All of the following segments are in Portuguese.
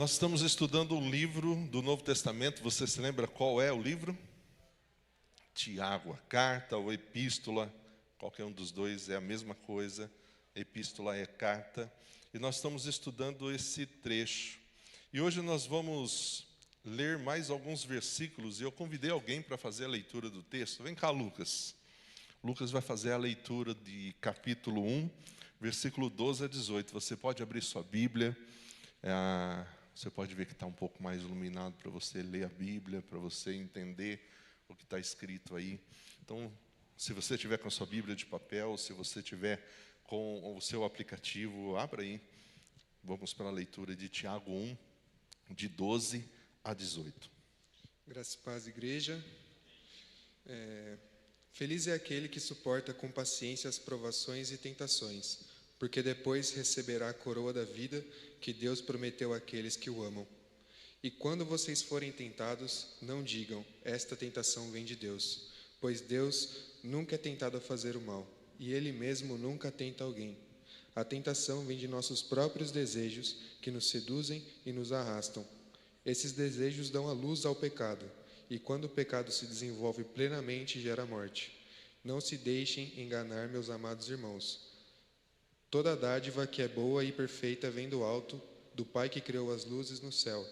Nós estamos estudando um livro do Novo Testamento. Você se lembra qual é o livro? Tiago, a carta ou epístola, qualquer um dos dois é a mesma coisa. Epístola é carta. E nós estamos estudando esse trecho. E hoje nós vamos ler mais alguns versículos. E eu convidei alguém para fazer a leitura do texto. Vem cá, Lucas. Lucas vai fazer a leitura de capítulo 1, versículo 12 a 18. Você pode abrir sua Bíblia. Você pode ver que está um pouco mais iluminado para você ler a Bíblia, para você entender o que está escrito aí. Então, se você tiver com a sua Bíblia de papel, se você tiver com o seu aplicativo, abra aí. Vamos para a leitura de Tiago 1, de 12 a 18. Graça e paz, igreja. Feliz é aquele que suporta com paciência as provações e tentações, porque depois receberá a coroa da vida que Deus prometeu àqueles que o amam. E quando vocês forem tentados, não digam, esta tentação vem de Deus, pois Deus nunca é tentado a fazer o mal, e Ele mesmo nunca tenta alguém. A tentação vem de nossos próprios desejos, que nos seduzem e nos arrastam. Esses desejos dão a luz ao pecado, e quando o pecado se desenvolve plenamente, gera morte. Não se deixem enganar, meus amados irmãos. Toda dádiva que é boa e perfeita vem do alto, do Pai que criou as luzes no céu.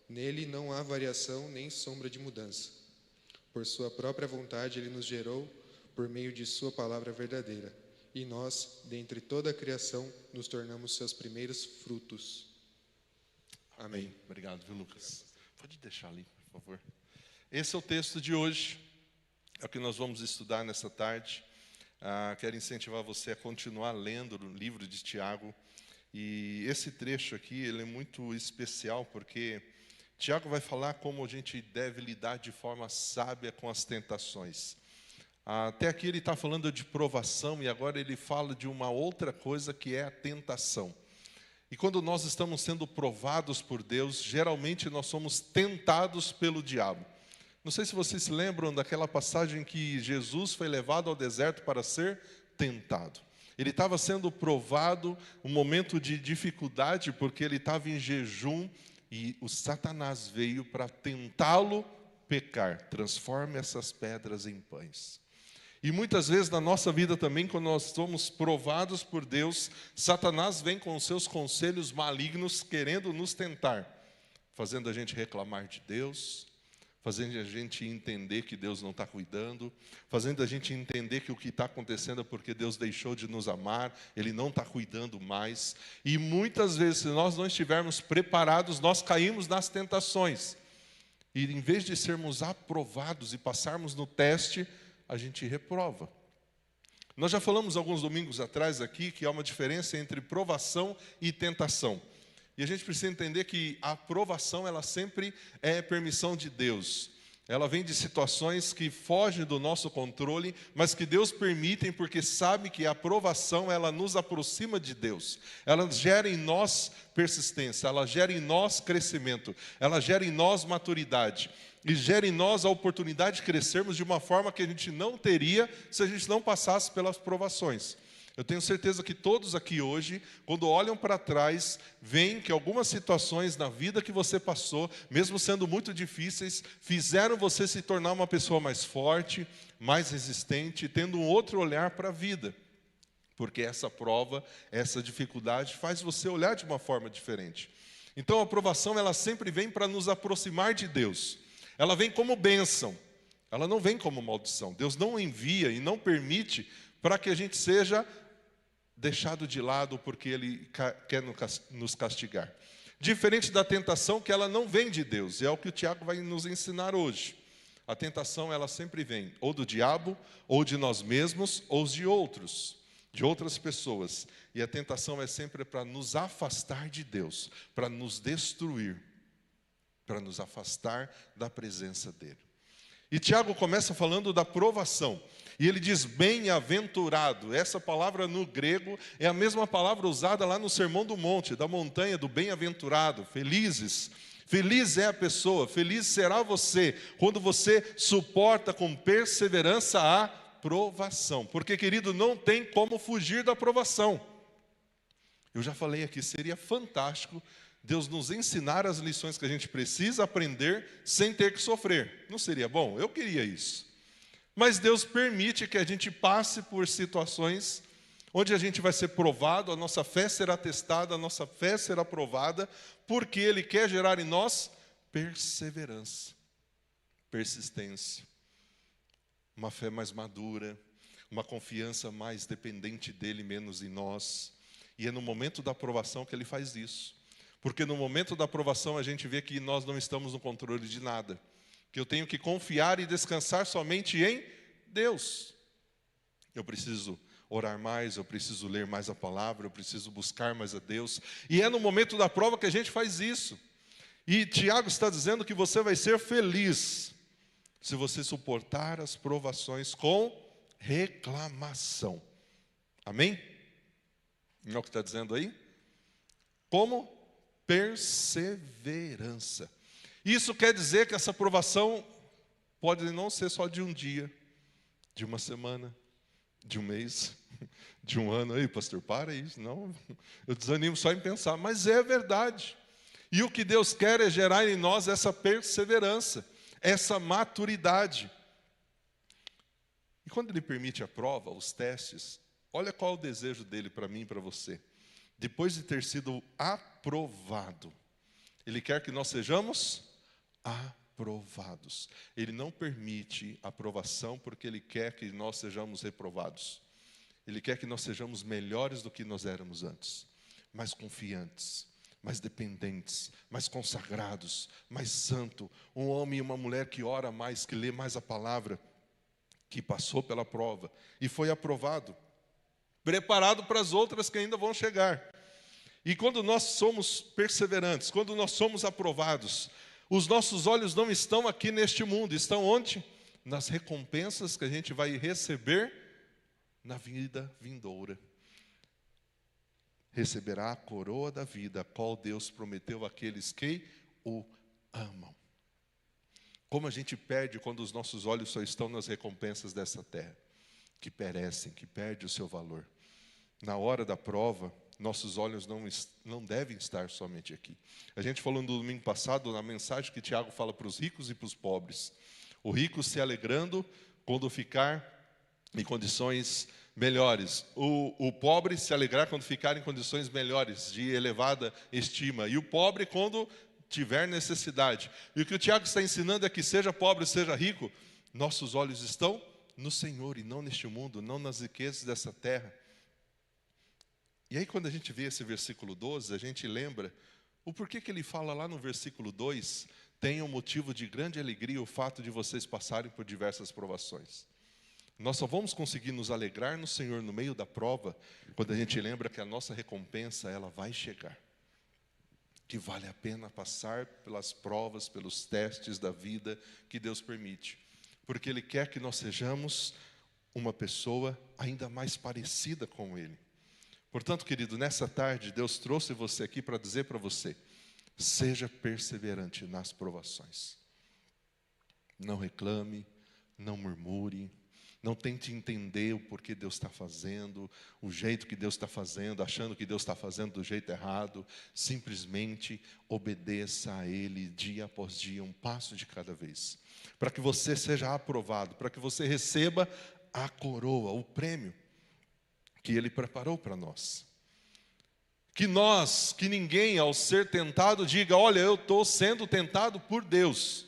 Nele não há variação nem sombra de mudança. Por sua própria vontade ele nos gerou por meio de sua palavra verdadeira. E nós, dentre toda a criação, nos tornamos seus primeiros frutos. Amém. Obrigado, viu, Lucas? Pode deixar ali, por favor. Esse é o texto de hoje. É o que nós vamos estudar nessa tarde. Quero incentivar você a continuar lendo o livro de Tiago. E esse trecho aqui, ele é muito especial, porque Tiago vai falar como a gente deve lidar de forma sábia com as tentações. Até aqui ele está falando de provação, e agora ele fala de uma outra coisa que é a tentação. E quando nós estamos sendo provados por Deus, geralmente nós somos tentados pelo diabo. Não sei se vocês se lembram daquela passagem que Jesus foi levado ao deserto para ser tentado. Ele estava sendo provado, um momento de dificuldade, porque ele estava em jejum e o Satanás veio para tentá-lo pecar. Transforme essas pedras em pães. E muitas vezes na nossa vida também, quando nós somos provados por Deus, Satanás vem com os seus conselhos malignos querendo nos tentar, fazendo a gente reclamar de Deus, fazendo a gente entender que Deus não está cuidando, fazendo a gente entender que o que está acontecendo é porque Deus deixou de nos amar, Ele não está cuidando mais. E muitas vezes, se nós não estivermos preparados, nós caímos nas tentações. E em vez de sermos aprovados e passarmos no teste, a gente reprova. Nós já falamos alguns domingos atrás aqui que há uma diferença entre provação e tentação. E a gente precisa entender que a aprovação, ela sempre é permissão de Deus. Ela vem de situações que fogem do nosso controle, mas que Deus permite, porque sabe que a aprovação, ela nos aproxima de Deus. Ela gera em nós persistência, ela gera em nós crescimento, ela gera em nós maturidade. E gera em nós a oportunidade de crescermos de uma forma que a gente não teria se a gente não passasse pelas provações. Eu tenho certeza que todos aqui hoje, quando olham para trás, veem que algumas situações na vida que você passou, mesmo sendo muito difíceis, fizeram você se tornar uma pessoa mais forte, mais resistente, tendo um outro olhar para a vida. Porque essa prova, essa dificuldade faz você olhar de uma forma diferente. Então a aprovação, ela sempre vem para nos aproximar de Deus. Ela vem como bênção, ela não vem como maldição. Deus não envia e não permite para que a gente seja deixado de lado porque Ele quer nos castigar. Diferente da tentação, que ela não vem de Deus, é o que o Tiago vai nos ensinar hoje. A tentação, ela sempre vem ou do diabo, ou de nós mesmos, ou de outros, de outras pessoas. E a tentação é sempre para nos afastar de Deus, para nos destruir, para nos afastar da presença dEle. E Tiago começa falando da provação. E ele diz bem-aventurado. Essa palavra no grego é a mesma palavra usada lá no Sermão do Monte, da montanha do bem-aventurado, felizes. Feliz é a pessoa, feliz será você, quando você suporta com perseverança a provação. Porque, querido, não tem como fugir da provação. Eu já falei aqui, seria fantástico Deus nos ensinar as lições que a gente precisa aprender sem ter que sofrer. Não seria bom? Eu queria isso. Mas Deus permite que a gente passe por situações onde a gente vai ser provado, a nossa fé será testada, a nossa fé será provada, porque Ele quer gerar em nós perseverança, persistência, uma fé mais madura, uma confiança mais dependente dEle, menos em nós. E é no momento da aprovação que Ele faz isso. Porque no momento da aprovação a gente vê que nós não estamos no controle de nada. Que eu tenho que confiar e descansar somente em Deus. Eu preciso orar mais, eu preciso ler mais a palavra, eu preciso buscar mais a Deus. E é no momento da prova que a gente faz isso. E Tiago está dizendo que você vai ser feliz se você suportar as provações com reclamação. Amém? Não é o que está dizendo aí? Como? Perseverança. Isso quer dizer que essa provação pode não ser só de um dia, de uma semana, de um mês, de um ano. Aí, pastor, para isso. Não, eu desanimo só em pensar, mas é verdade. E o que Deus quer é gerar em nós essa perseverança, essa maturidade. E quando Ele permite a prova, os testes, olha qual é o desejo dEle para mim e para você. Depois de ter sido aprovado, Ele quer que nós sejamos aprovados. Ele não permite a aprovação porque Ele quer que nós sejamos reprovados. Ele quer que nós sejamos melhores do que nós éramos antes, mais confiantes, mais dependentes, mais consagrados, mais santo. Um homem e uma mulher que ora mais, que lê mais a palavra, que passou pela prova e foi aprovado, preparado para as outras que ainda vão chegar. E quando nós somos perseverantes, quando nós somos aprovados, os nossos olhos não estão aqui neste mundo, estão onde? Nas recompensas que a gente vai receber na vida vindoura. Receberá a coroa da vida, a qual Deus prometeu àqueles que o amam. Como a gente perde quando os nossos olhos só estão nas recompensas dessa terra, que perecem, que perdem o seu valor. Na hora da prova, nossos olhos não devem estar somente aqui. A gente falou no domingo passado, na mensagem que Tiago fala para os ricos e para os pobres. O rico se alegrando quando ficar em condições melhores. O pobre se alegrar quando ficar em condições melhores, de elevada estima. E o pobre quando tiver necessidade. E o que o Tiago está ensinando é que seja pobre, seja rico, nossos olhos estão no Senhor e não neste mundo, não nas riquezas dessa terra. E aí quando a gente vê esse versículo 12, a gente lembra o porquê que ele fala lá no versículo 2, tenham motivo de grande alegria o fato de vocês passarem por diversas provações. Nós só vamos conseguir nos alegrar no Senhor no meio da prova, quando a gente lembra que a nossa recompensa, ela vai chegar. Que vale a pena passar pelas provas, pelos testes da vida que Deus permite. Porque Ele quer que nós sejamos uma pessoa ainda mais parecida com Ele. Portanto, querido, nessa tarde, Deus trouxe você aqui para dizer para você, seja perseverante nas provações. Não reclame, não murmure, não tente entender o porquê Deus está fazendo, o jeito que Deus está fazendo, achando que Deus está fazendo do jeito errado. Simplesmente obedeça a Ele dia após dia, um passo de cada vez. Para que você seja aprovado, para que você receba a coroa, o prêmio que Ele preparou para nós. Que ninguém ao ser tentado diga, olha, eu estou sendo tentado por Deus.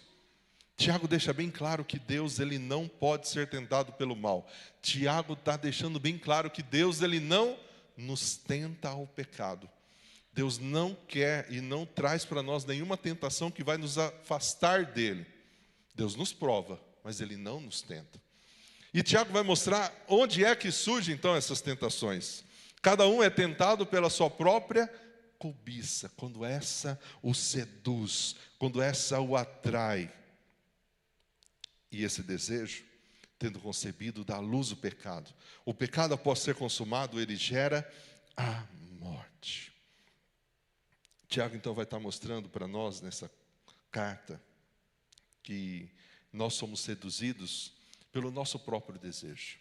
Tiago deixa bem claro que Deus ele não pode ser tentado pelo mal. Tiago está deixando bem claro que Deus ele não nos tenta ao pecado. Deus não quer e não traz para nós nenhuma tentação que vai nos afastar dele. Deus nos prova, mas ele não nos tenta. E Tiago vai mostrar onde é que surgem então essas tentações. Cada um é tentado pela sua própria cobiça, quando essa o seduz, quando essa o atrai. E esse desejo, tendo concebido, dá à luz o pecado. O pecado, após ser consumado, ele gera a morte. Tiago, então, vai estar mostrando para nós, nessa carta, que nós somos seduzidos pelo nosso próprio desejo.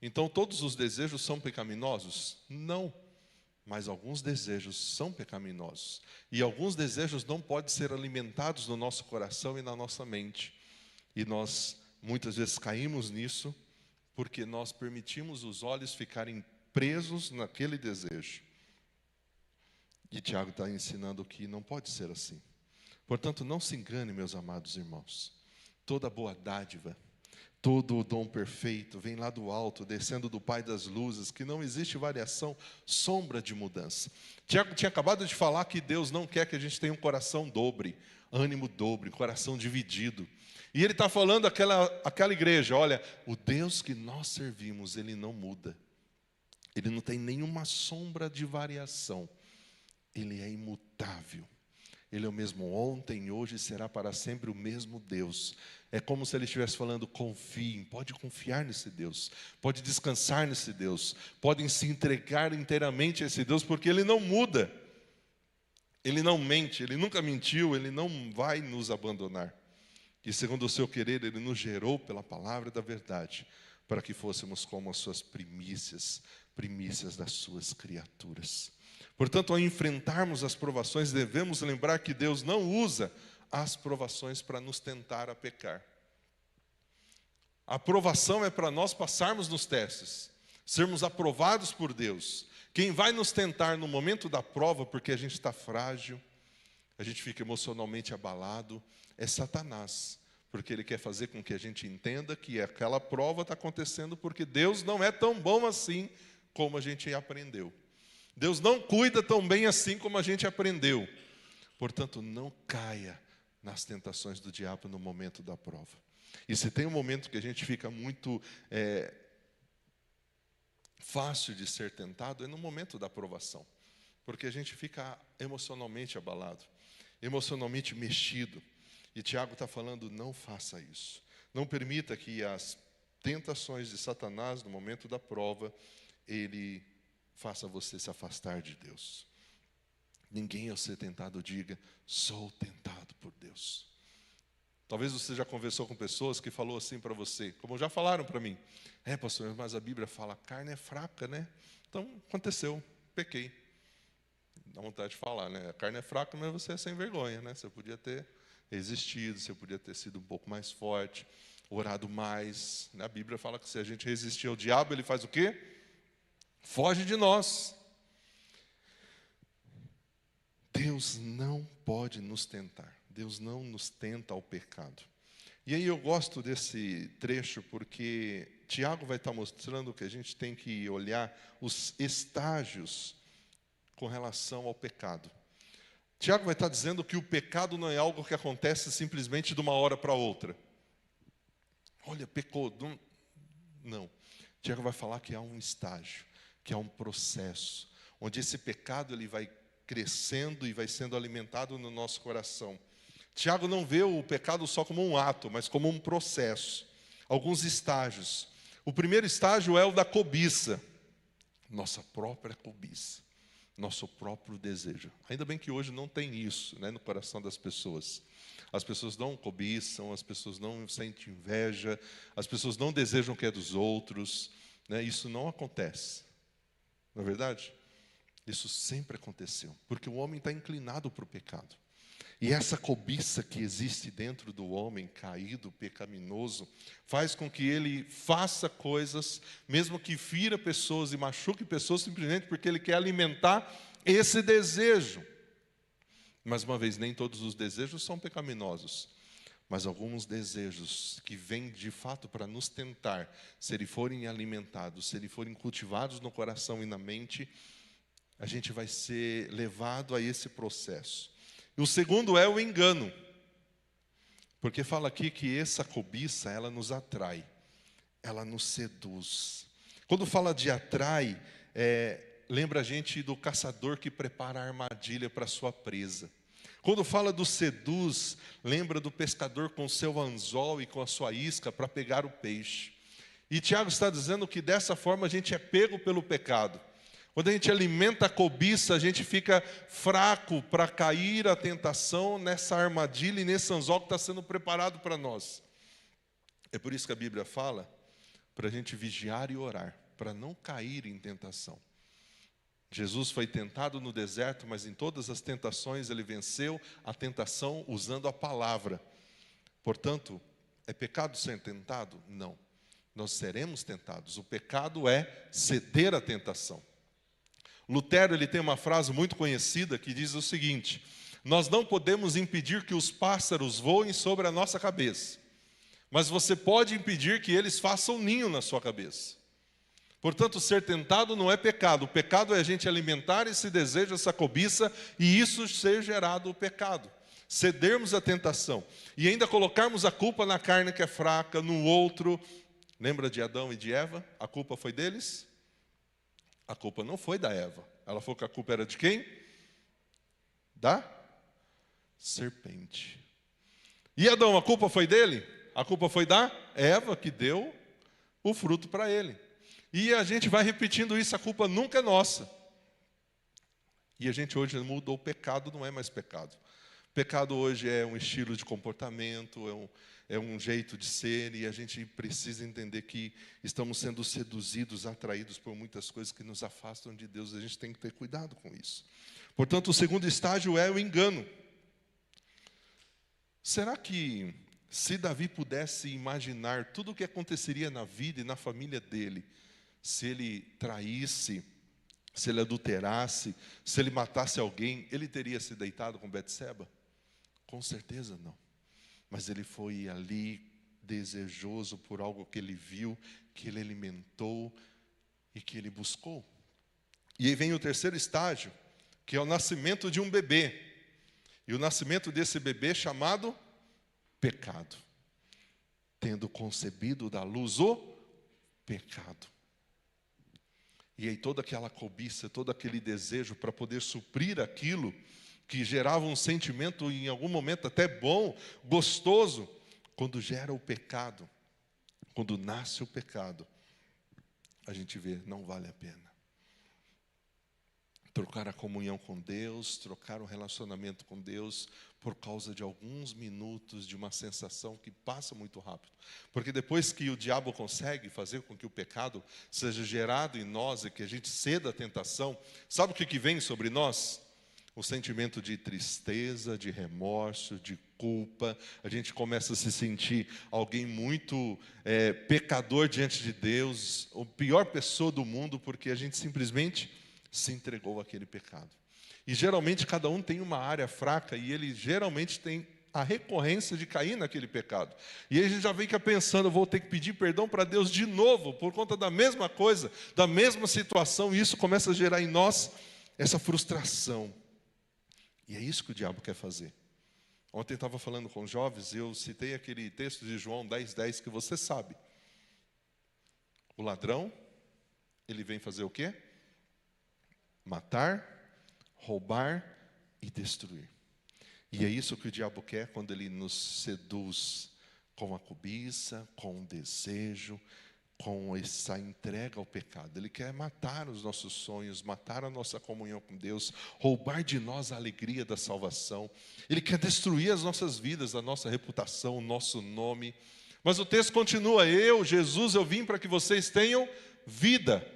Então, todos os desejos são pecaminosos? Não. Mas alguns desejos são pecaminosos. E alguns desejos não podem ser alimentados no nosso coração e na nossa mente. E nós, muitas vezes, caímos nisso, porque nós permitimos os olhos ficarem presos naquele desejo. E Tiago está ensinando que não pode ser assim. Portanto, não se engane, meus amados irmãos. Toda boa dádiva, todo o dom perfeito vem lá do alto, descendo do Pai das luzes, que não existe variação, sombra de mudança. Tiago tinha acabado de falar que Deus não quer que a gente tenha um coração dobre, ânimo dobre, coração dividido. E ele está falando àquela igreja, olha, o Deus que nós servimos, Ele não muda. Ele não tem nenhuma sombra de variação. Ele é imutável. Ele é o mesmo ontem, hoje e será para sempre o mesmo Deus. É como se Ele estivesse falando, confiem, pode confiar nesse Deus, pode descansar nesse Deus, podem se entregar inteiramente a esse Deus, porque Ele não muda. Ele não mente, Ele nunca mentiu, Ele não vai nos abandonar. E segundo o seu querer, Ele nos gerou pela palavra da verdade, para que fôssemos como as suas primícias das suas criaturas. Portanto, ao enfrentarmos as provações, devemos lembrar que Deus não usa as provações para nos tentar a pecar. A provação é para nós passarmos nos testes, sermos aprovados por Deus. Quem vai nos tentar no momento da prova, porque a gente está frágil, a gente fica emocionalmente abalado, é Satanás, porque ele quer fazer com que a gente entenda que aquela prova está acontecendo porque Deus não é tão bom assim como a gente aprendeu. Deus não cuida tão bem assim como a gente aprendeu. Portanto, não caia nas tentações do diabo no momento da prova. E se tem um momento que a gente fica muito fácil de ser tentado, é no momento da provação. Porque a gente fica emocionalmente abalado, emocionalmente mexido. E Tiago está falando, não faça isso. Não permita que as tentações de Satanás, no momento da prova, ele faça você se afastar de Deus. Ninguém ao ser tentado diga, sou tentado por Deus. Talvez você já conversou com pessoas que falou assim para você, como já falaram para mim. Pastor, mas a Bíblia fala, a carne é fraca, né? Então, aconteceu, pequei. Dá vontade de falar, né? A carne é fraca, mas você é sem vergonha, né? Você podia ter resistido, você podia ter sido um pouco mais forte, orado mais. A Bíblia fala que se a gente resistir ao diabo, ele faz o quê? Foge de nós. Deus não pode nos tentar. Deus não nos tenta ao pecado. E aí eu gosto desse trecho porque Tiago vai estar mostrando que a gente tem que olhar os estágios com relação ao pecado. Tiago vai estar dizendo que o pecado não é algo que acontece simplesmente de uma hora para outra. Olha, pecou. Não. Tiago vai falar que há um estágio, que há um processo, onde esse pecado ele vai crescendo e vai sendo alimentado no nosso coração. Tiago não vê o pecado só como um ato, mas como um processo, alguns estágios. O primeiro estágio é o da cobiça, nossa própria cobiça, nosso próprio desejo. Ainda bem que hoje não tem isso, né, no coração das pessoas. As pessoas não cobiçam, as pessoas não sentem inveja, as pessoas não desejam o que é dos outros, né, isso não acontece. Não é verdade? Isso sempre aconteceu, porque o homem está inclinado para o pecado. E essa cobiça que existe dentro do homem caído, pecaminoso, faz com que ele faça coisas, mesmo que fira pessoas e machuque pessoas, simplesmente porque ele quer alimentar esse desejo. Mais uma vez, nem todos os desejos são pecaminosos, mas alguns desejos que vêm de fato para nos tentar, se eles forem alimentados, se eles forem cultivados no coração e na mente, a gente vai ser levado a esse processo. E o segundo é o engano, porque fala aqui que essa cobiça, ela nos atrai, ela nos seduz. Quando fala de atrai, lembra a gente do caçador que prepara a armadilha para a sua presa. Quando fala do seduz, lembra do pescador com o seu anzol e com a sua isca para pegar o peixe. E Tiago está dizendo que dessa forma a gente é pego pelo pecado. Quando a gente alimenta a cobiça, a gente fica fraco para cair a tentação nessa armadilha e nesse anzol que está sendo preparado para nós. É por isso que a Bíblia fala para a gente vigiar e orar, para não cair em tentação. Jesus foi tentado no deserto, mas em todas as tentações ele venceu a tentação usando a palavra. Portanto, é pecado ser tentado? Não. Nós seremos tentados. O pecado é ceder à tentação. Lutero, ele tem uma frase muito conhecida que diz o seguinte: nós não podemos impedir que os pássaros voem sobre a nossa cabeça, mas você pode impedir que eles façam ninho na sua cabeça. Portanto, ser tentado não é pecado. O pecado é a gente alimentar esse desejo, essa cobiça, e isso ser gerado o pecado. Cedermos à tentação. E ainda colocarmos a culpa na carne que é fraca, no outro. Lembra de Adão e de Eva? A culpa foi deles? A culpa não foi da Eva. Ela falou que a culpa era de quem? Da serpente. E Adão, a culpa foi dele? A culpa foi da Eva, que deu o fruto para ele. E a gente vai repetindo isso, a culpa nunca é nossa. E a gente hoje mudou, o pecado não é mais pecado. Pecado hoje é um estilo de comportamento, é um jeito de ser, e a gente precisa entender que estamos sendo seduzidos, atraídos por muitas coisas que nos afastam de Deus. A gente tem que ter cuidado com isso. Portanto, o segundo estágio é o engano. Será que, se Davi pudesse imaginar tudo o que aconteceria na vida e na família dele, se ele traísse, se ele adulterasse, se ele matasse alguém, ele teria se deitado com Betseba? Com certeza não. Mas ele foi ali desejoso por algo que ele viu, que ele alimentou e que ele buscou. E aí vem o terceiro estágio, que é o nascimento de um bebê. E o nascimento desse bebê chamado pecado. Tendo concebido da luz o pecado. E aí toda aquela cobiça, todo aquele desejo para poder suprir aquilo que gerava um sentimento em algum momento até bom, gostoso, quando gera o pecado, quando nasce o pecado, a gente vê, não vale a pena. Trocar a comunhão com Deus, trocar o relacionamento com Deus por causa de alguns minutos, de uma sensação que passa muito rápido. Porque depois que o diabo consegue fazer com que o pecado seja gerado em nós e que a gente ceda à tentação, sabe o que vem sobre nós? O sentimento de tristeza, de remorso, de culpa. A gente começa a se sentir alguém muito pecador diante de Deus, a pior pessoa do mundo, porque a gente simplesmente se entregou àquele pecado. E geralmente cada um tem uma área fraca e ele geralmente tem a recorrência de cair naquele pecado. E aí a gente já fica pensando, vou ter que pedir perdão para Deus de novo, por conta da mesma coisa, da mesma situação, e isso começa a gerar em nós essa frustração. E é isso que o diabo quer fazer. Ontem eu estava falando com jovens, eu citei aquele texto de João 10:10 que você sabe. O ladrão, ele vem fazer o quê? Matar, roubar e destruir. E é isso que o diabo quer quando ele nos seduz com a cobiça, com o desejo, com essa entrega ao pecado. Ele quer matar os nossos sonhos, matar a nossa comunhão com Deus, roubar de nós a alegria da salvação. Ele quer destruir as nossas vidas, a nossa reputação, o nosso nome. Mas o texto continua, Jesus, eu vim para que vocês tenham vida,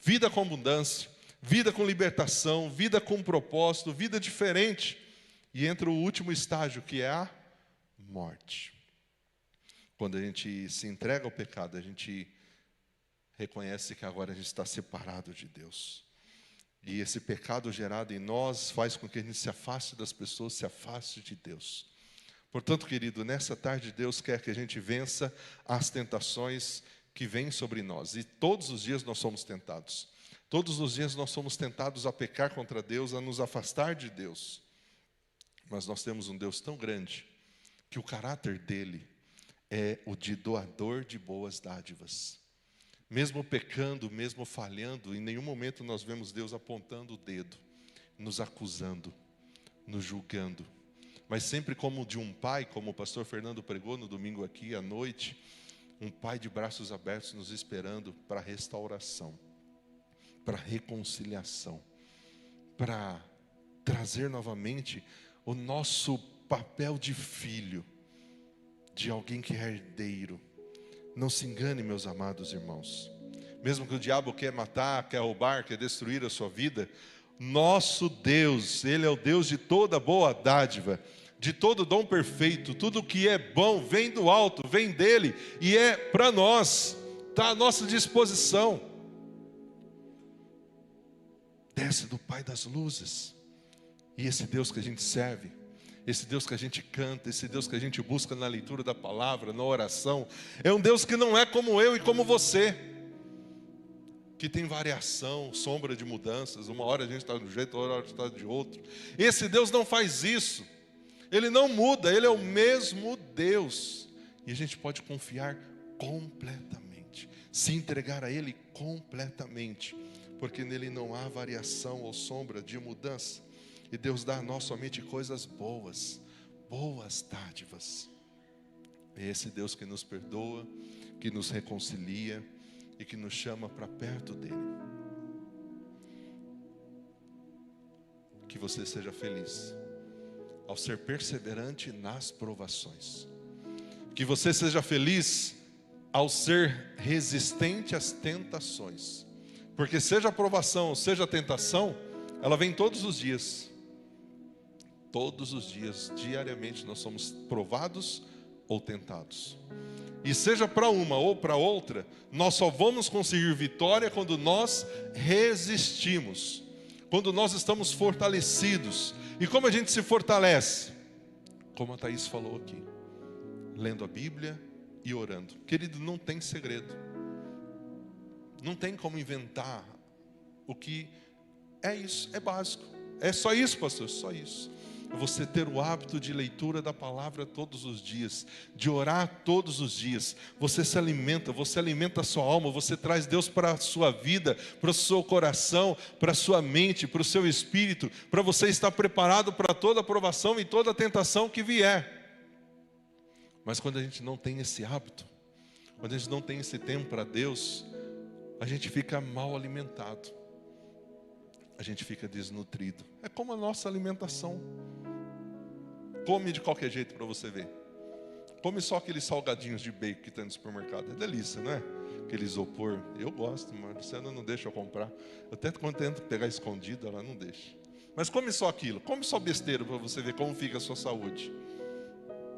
vida com abundância. Vida com libertação, vida com propósito, vida diferente. E entra o último estágio, que é a morte. Quando a gente se entrega ao pecado, a gente reconhece que agora a gente está separado de Deus. E esse pecado gerado em nós faz com que a gente se afaste das pessoas, se afaste de Deus. Portanto, querido, nessa tarde Deus quer que a gente vença as tentações que vêm sobre nós. E todos os dias nós somos tentados. Todos os dias nós somos tentados a pecar contra Deus, a nos afastar de Deus. Mas nós temos um Deus tão grande, que o caráter dele é o de doador de boas dádivas. Mesmo pecando, mesmo falhando, em nenhum momento nós vemos Deus apontando o dedo, nos acusando, nos julgando. Mas sempre como de um pai, como o pastor Fernando pregou no domingo aqui à noite, um pai de braços abertos nos esperando para a restauração, para reconciliação, para trazer novamente o nosso papel de filho, de alguém que é herdeiro. Não se engane, meus amados irmãos. mesmo que o diabo quer matar, quer roubar, quer destruir a sua vida, nosso Deus, Ele é o Deus de toda boa dádiva, de todo dom perfeito. Tudo que é bom vem do alto, vem dEle, e é para nós, está à nossa disposição. Desce do Pai das luzes. E esse Deus que a gente serve, esse Deus que a gente canta, esse Deus que a gente busca na leitura da palavra, na oração, é um Deus que não é como eu e como você, que tem variação, sombra de mudanças. Uma hora a gente está de um jeito, outra hora está de outro. Esse Deus não faz isso. Ele não muda, Ele é o mesmo Deus. E a gente pode confiar completamente, se entregar a Ele completamente, porque nele não há variação ou sombra de mudança. E Deus dá a nós somente coisas boas, boas dádivas. É esse Deus que nos perdoa, que nos reconcilia e que nos chama para perto dele. Que você seja feliz ao ser perseverante nas provações. Que você seja feliz ao ser resistente às tentações. Porque seja a provação, seja a tentação, ela vem todos os dias. Todos os dias, diariamente, nós somos provados ou tentados. E seja para uma ou para outra, nós só vamos conseguir vitória quando nós resistimos, quando nós estamos fortalecidos. E como a gente se fortalece? Como a Thaís falou aqui, lendo a Bíblia e orando. Querido, não tem segredo. Não tem como inventar o que é isso, é básico. É só isso, pastor, só isso. Você ter o hábito de leitura da palavra todos os dias, de orar todos os dias. Você se alimenta, você alimenta a sua alma, você traz Deus para a sua vida, para o seu coração, para a sua mente, para o seu espírito, para você estar preparado para toda a provação e toda a tentação que vier. Mas quando a gente não tem esse hábito, quando a gente não tem esse tempo para Deus, a gente fica mal alimentado, a gente fica desnutrido. É como a nossa alimentação. Come de qualquer jeito para você ver. Come só aqueles salgadinhos de bacon que tem no supermercado. É delícia, não é? Aquele isopor. Eu gosto, mas a Luciana não deixa eu comprar. Eu até quando tento pegar escondido, ela não deixa. Mas come só aquilo. Come só besteira para você ver como fica a sua saúde.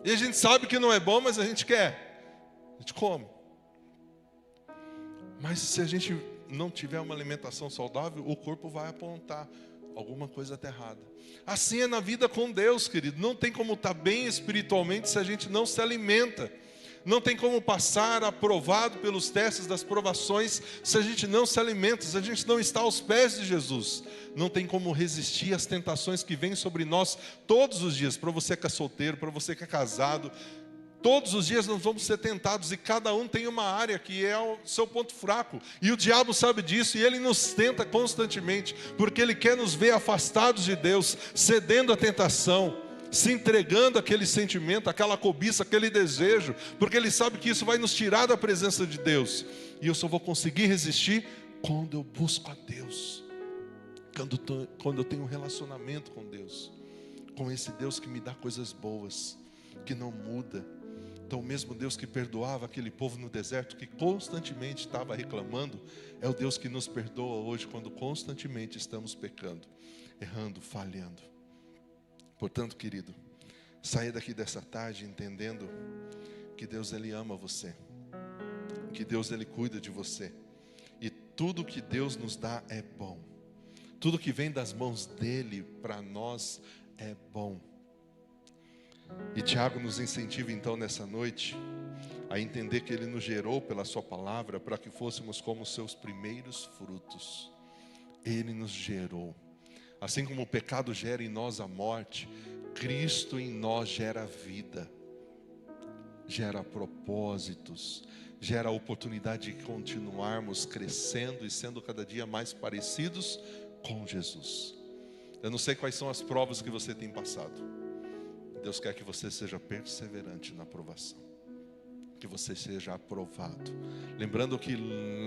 E a gente sabe que não é bom, mas a gente quer. A gente come. Mas se a gente não tiver uma alimentação saudável, o corpo vai apontar alguma coisa está errada. Assim é na vida com Deus, querido. Não tem como estar bem espiritualmente se a gente não se alimenta. Não tem como passar aprovado pelos testes das provações se a gente não se alimenta, se a gente não está aos pés de Jesus. Não tem como resistir às tentações que vêm sobre nós todos os dias. Para você que é solteiro, para você que é casado, todos os dias nós vamos ser tentados, e cada um tem uma área que é o seu ponto fraco. E o diabo sabe disso, e ele nos tenta constantemente, porque ele quer nos ver afastados de Deus, cedendo à tentação, se entregando àquele sentimento, àquela cobiça, aquele desejo, porque ele sabe que isso vai nos tirar da presença de Deus. E eu só vou conseguir resistir quando eu busco a Deus, quando eu tenho um relacionamento com Deus, com esse Deus que me dá coisas boas, que não muda. Então o mesmo Deus que perdoava aquele povo no deserto, que constantemente estava reclamando, é o Deus que nos perdoa hoje quando constantemente estamos pecando, errando, falhando. Portanto, querido, saia daqui dessa tarde entendendo que Deus, Ele ama você, que Deus, Ele cuida de você, e tudo que Deus nos dá é bom, tudo que vem das mãos dEle para nós é bom. E Tiago nos incentiva então nessa noite a entender que Ele nos gerou pela sua palavra para que fôssemos como seus primeiros frutos. Ele nos gerou. Assim como o pecado gera em nós a morte, Cristo em nós gera vida, gera propósitos, gera a oportunidade de continuarmos crescendo e sendo cada dia mais parecidos com Jesus. Eu não sei quais são as provas que você tem passado. Deus quer que você seja perseverante na aprovação, que você seja aprovado, lembrando que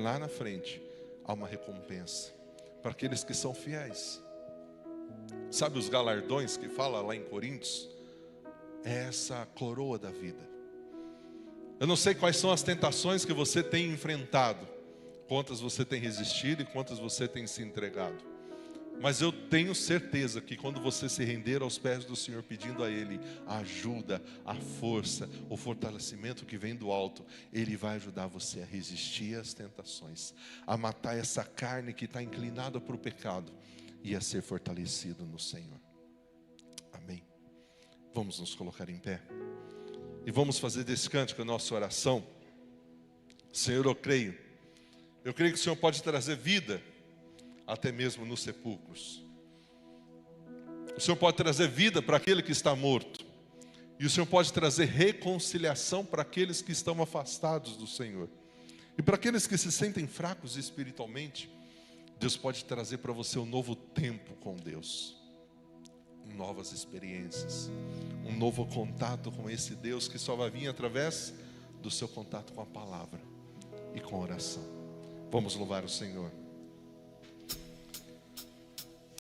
lá na frente há uma recompensa para aqueles que são fiéis. Sabe os galardões que fala lá em Coríntios? É essa coroa da vida. Eu não sei quais são as tentações que você tem enfrentado, quantas você tem resistido e quantas você tem se entregado. Mas eu tenho certeza que quando você se render aos pés do Senhor, pedindo a Ele a ajuda, a força, o fortalecimento que vem do alto, Ele vai ajudar você a resistir às tentações, a matar essa carne que está inclinada para o pecado e a ser fortalecido no Senhor. Amém. Vamos nos colocar em pé e vamos fazer desse cântico a nossa oração. Senhor, eu creio que o Senhor pode trazer vida até mesmo nos sepulcros. O Senhor pode trazer vida para aquele que está morto. E o Senhor pode trazer reconciliação para aqueles que estão afastados do Senhor. E para aqueles que se sentem fracos espiritualmente, Deus pode trazer para você um novo tempo com Deus. Novas experiências. Um novo contato com esse Deus que só vai vir através do seu contato com a palavra e com a oração. Vamos louvar o Senhor.